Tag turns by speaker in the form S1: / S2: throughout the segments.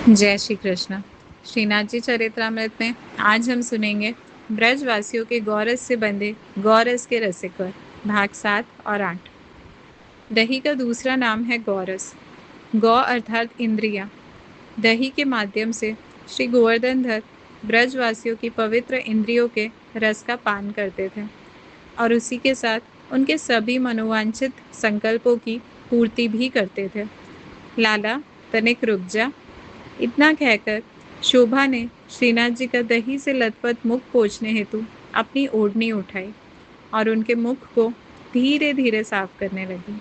S1: जय श्री कृष्ण। श्रीनाथ जी चरित्रामृत में आज हम सुनेंगे ब्रजवासियों के गौरस से बंधे गौरस के रसिकवर भाग 7 और 8। दही का दूसरा नाम है गौरस। गौ अर्थात इंद्रिया। दही के माध्यम से श्री गोवर्धनधर ब्रजवासियों की पवित्र इंद्रियों के रस का पान करते थे और उसी के साथ उनके सभी मनोवांछित संकल्पों की पूर्ति भी करते थे। लाला तनिक रुक जा। इतना कहकर शोभा ने श्रीनाथ जी का दही से लथपथ मुख पोंछने हेतु अपनी ओढ़नी उठाई और उनके मुख को धीरे धीरे साफ करने लगी।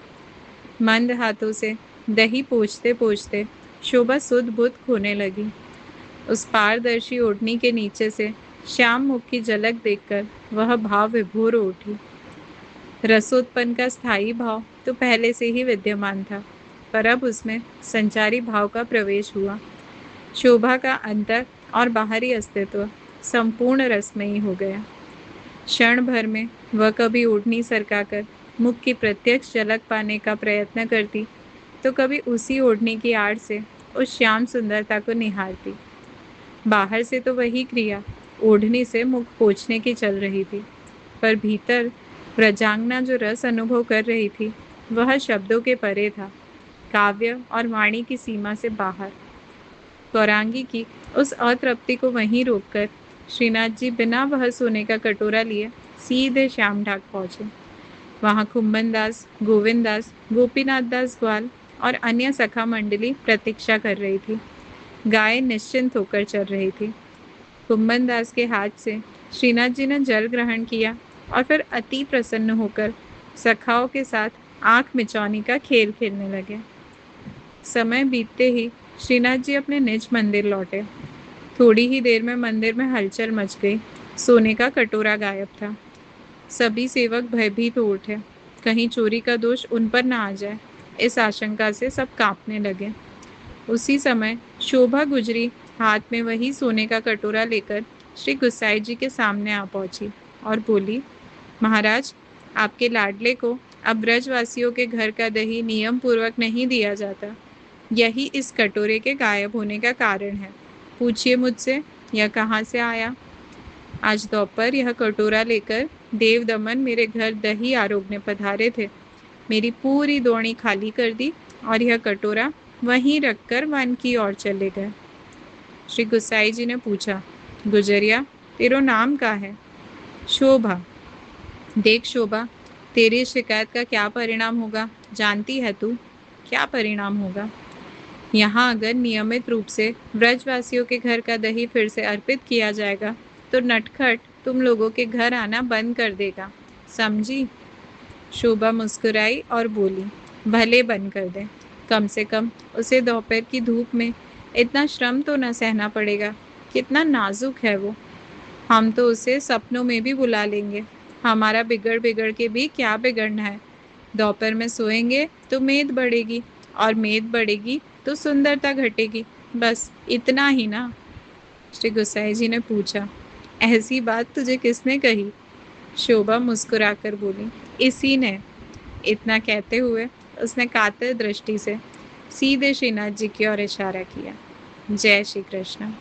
S1: मंद हाथों से दही पोंछते पोंछते शोभा सुध बुध खोने लगी। उस पारदर्शी ओढ़नी के नीचे से श्याम मुख की झलक देखकर वह भाव विभोर हो उठी। रसोत्पन्न का स्थायी भाव तो पहले से ही विद्यमान था, पर अब उसमें संचारी भाव का प्रवेश हुआ। शोभा का अंतर और बाहरी अस्तित्व संपूर्ण रसमयी हो गया। क्षण भर में वह कभी ओढ़नी सरकाकर मुख की प्रत्यक्ष झलक पाने का प्रयत्न करती, तो कभी उसी ओढ़नी की आड़ से उस श्याम सुंदरता को निहारती। बाहर से तो वही क्रिया ओढ़नी से मुख पोंछने की चल रही थी, पर भीतर व्रजांगना जो रस अनुभव कर रही थी वह शब्दों के परे था, काव्य और वाणी की सीमा से बाहर। गौरांगी की उस अतृप्ति को वहीं रोककर श्रीनाथ जी बिना बहस होने का कटोरा लिए सीधे श्याम ढाक पहुंचे। वहां कुंभन दास, गोविंद दास, गोपीनाथ दास ग्वाल और अन्य सखा मंडली प्रतीक्षा कर रही थी। गाय निश्चिंत होकर चल रही थी। कुंभन दास के हाथ से श्रीनाथ जी ने जल ग्रहण किया और फिर अति प्रसन्न होकर सखाओं के साथ आंख मिचौनी का खेल खेलने लगे। समय बीतते ही श्रीनाथ जी अपने निज मंदिर लौटे। थोड़ी ही देर में मंदिर में हलचल मच गई। सोने का कटोरा गायब था। सभी सेवक भयभीत हो उठे, कहीं चोरी का दोष उन पर न आ जाए, इस आशंका से सब कांपने लगे। उसी समय शोभा गुजरी हाथ में वही सोने का कटोरा लेकर श्री गुसाई जी के सामने आ पहुंची और बोली, महाराज, आपके लाडले को अब ब्रजवासियों के घर का दही नियम पूर्वक नहीं दिया जाता। यही इस कटोरे के गायब होने का कारण है। पूछिए मुझसे यह कहाँ से आया। आज दोपहर यह कटोरा लेकर देव दमन मेरे घर दही आरोगने पधारे थे। मेरी पूरी दोणी खाली कर दी और यह कटोरा वहीं रखकर वन की ओर चले गए। श्री गुसाई जी ने पूछा, गुजरिया, तेरो नाम का है? शोभा। देख शोभा, तेरी शिकायत का क्या परिणाम होगा जानती है तू? क्या परिणाम होगा? यहाँ अगर नियमित रूप से ब्रजवासियों के घर का दही फिर से अर्पित किया जाएगा तो नटखट तुम लोगों के घर आना बंद कर देगा, समझी? शोभा मुस्कुराई और बोली, भले बंद कर दे, कम से कम उसे दोपहर की धूप में इतना श्रम तो न सहना पड़ेगा। कितना नाजुक है वो। हम तो उसे सपनों में भी बुला लेंगे। हमारा बिगड़ बिगड़ के भी क्या बिगड़ना है। दोपहर में सोएंगे तो मेद बढ़ेगी और मेद बढ़ेगी तो सुंदरता घटेगी। बस इतना ही ना? श्री गुसाई जी ने पूछा, ऐसी बात तुझे किसने कही? शोभा मुस्कुराकर बोली, इसी ने। इतना कहते हुए उसने कातर दृष्टि से सीधे श्रीनाथ जी की ओर इशारा किया। जय श्री कृष्ण।